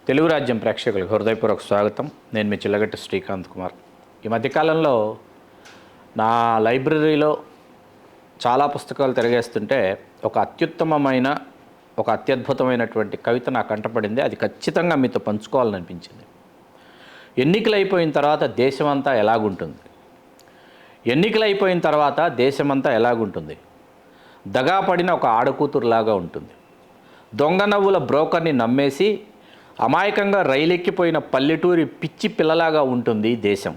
తెలుగు రాజ్యం ప్రేక్షకులకు హృదయపూర్వక స్వాగతం. నేను మీ చిల్లగట్టి శ్రీకాంత్ కుమార్. ఈ మధ్యకాలంలో నా లైబ్రరీలో చాలా పుస్తకాలు తిరగేస్తుంటే ఒక అత్యద్భుతమైనటువంటి కవిత నాకు కంటపడింది. అది ఖచ్చితంగా మీతో పంచుకోవాలని అనిపించింది. ఎన్నికలు అయిపోయిన తర్వాత దేశమంతా ఎలాగుంటుంది? దగాపడిన ఒక ఆడకూతురులాగా ఉంటుంది. దొంగ నవ్వుల బ్రోకర్ని నమ్మేసి అమాయకంగా రైలెక్కిపోయిన పల్లెటూరి పిచ్చి పిల్లలాగా ఉంటుంది దేశం.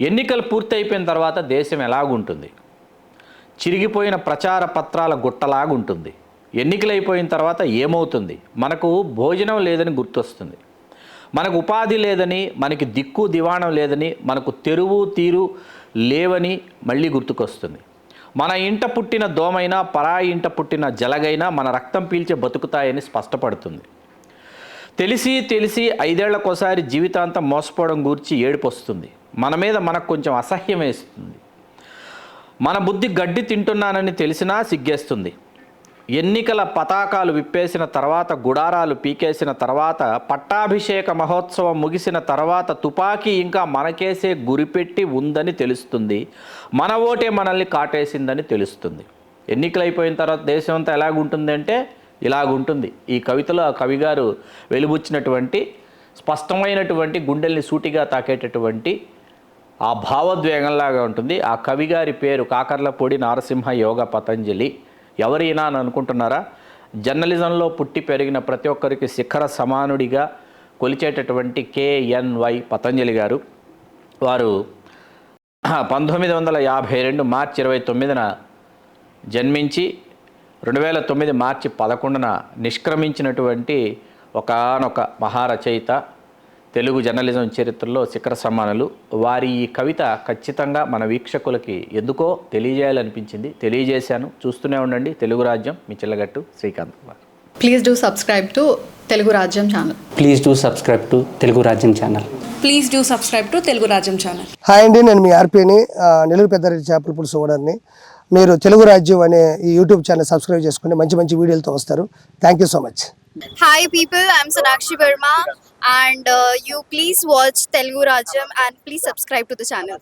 ఎన్నికలు పూర్తయిపోయిన తర్వాత దేశం ఎలాగుంటుంది? చిరిగిపోయిన ప్రచార పత్రాల గుట్టలాగుంటుంది. ఎన్నికలైపోయిన తర్వాత ఏమవుతుంది? మనకు భోజనం లేదని గుర్తొస్తుంది, మనకు ఉపాధి లేదని, మనకి దిక్కు దివాణం లేదని, మనకు తెరువు తీరు లేవని మళ్ళీ గుర్తుకొస్తుంది. మన ఇంట పుట్టిన దోమైనా పరాయి ఇంట పుట్టిన జలగైనా మన రక్తం పీల్చే బతుకుతాయని స్పష్టపడుతుంది. తెలిసి 5 ఏళ్లకోసారి జీవితాంతం మోసపోవడం గూర్చి ఏడుపు వస్తుంది. మన మీద మనకు కొంచెం అసహ్యం వేస్తుంది. మన బుద్ధి గడ్డి తింటున్నానని తెలిసినా సిగ్గేస్తుంది. ఎన్నికల పతాకాలు విప్పేసిన తర్వాత, గుడారాలు పీకేసిన తర్వాత, పట్టాభిషేక మహోత్సవం ముగిసిన తర్వాత తుపాకీ ఇంకా మనకేసే గురిపెట్టి ఉందని తెలుస్తుంది. మన ఓటే మనల్ని కాటేసిందని తెలుస్తుంది. ఎన్నికలైపోయిన తర్వాత దేశం అంతా ఎలాగుంటుంది అంటే ఇలాగుంటుంది. ఈ కవితలో ఆ కవిగారు వెలుబుచ్చినటువంటి స్పష్టమైనటువంటి గుండెల్ని సూటిగా తాకేటటువంటి ఆ భావోద్వేగంలాగా ఉంటుంది. ఆ కవిగారి పేరు కాకర్లపూడి నారసింహ యోగ పతంజలి. ఎవరైనా అని అనుకుంటున్నారా? జర్నలిజంలో పుట్టి పెరిగిన ప్రతి ఒక్కరికి శిఖర సమానుడిగా కొలిచేటటువంటి KNY పతంజలి గారు. వారు 1952 మార్చి 29న జన్మించి 2009 మార్చి 11న నిష్క్రమించినటువంటి ఒకానొక మహారచయిత, తెలుగు జర్నలిజం చరిత్రలో శిఖర సమానులు. వారి ఈ కవిత ఖచ్చితంగా మన వీక్షకులకి ఎందుకో తెలియజేయాలనిపించింది, తెలియజేశాను. చూస్తూనే ఉండండి తెలుగు రాజ్యం. మీ Chillagattu Srikanth Kumar. Please do subscribe to Telugu Rajyam channel. Please do subscribe to Telugu Rajyam channel. Please do subscribe to Telugu Rajyam channel. Hi అండి, నేను మీ ఆర్పీని, నెల్లూరు పెద్దారెడ్డి చేపల పులుసు ఓనర్ని. మీరు తెలుగు రాజ్యం అనే ఈ యూట్యూబ్ ఛానల్ సబ్స్క్రైబ్ చేసుకుని మంచి వీడియోలతో వస్తారు. Thank you so much. Hi people, I'm Sonakshi Verma and you please watch Telugu Rajyam and please subscribe to the channel.